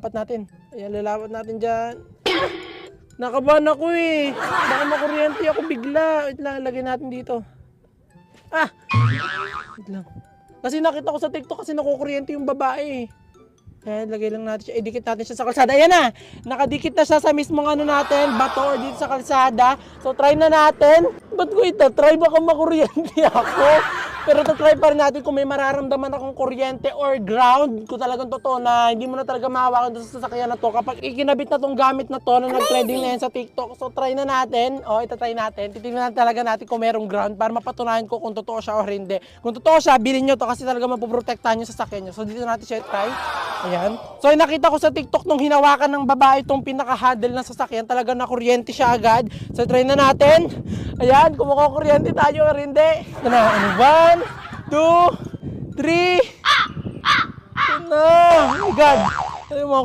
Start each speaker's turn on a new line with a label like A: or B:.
A: Lalapat natin. Ayan, lalapat natin dyan. Nakabahan ako eh. Baka makuryente ako bigla. Wait lang, ilagay natin dito. Wait lang. Kasi nakita ko sa TikTok kasi nakukuryente yung babae eh. Ayan, lagay lang natin siya. Idikit natin siya sa kalsada. Ayan na! Nakadikit na siya sa mismong ano natin, bato or dito sa kalsada. So, try na natin. Ba't ko ito? Try baka makuryente ako. Pero try pa rin natin kung may mararamdaman akong kuryente or ground. Kung talagang totoo na hindi mo na talaga mahawakan doon sa sasakyan na to. Kapag ikinabit na tong gamit na to na nag-trending na yan sa TikTok. So, try na natin. O, ito try natin. Titignan talaga natin kung merong ground para mapatunayan ko kung totoo siya o hindi. Kung totoo siya, bilhin nyo to kasi talaga mapoprotektahan nyo sa sasakyan nyo. So, dito natin siya try. Ayan. So, nakita ko sa TikTok nung hinawakan ng babae itong pinaka-handle ng sasakyan, talaga na kuryente siya agad. So, try na natin. Ayan, kung makukuryente tayo or hindi. Ito na, 1, 2, 3. Ito na. Oh my God. Ano mo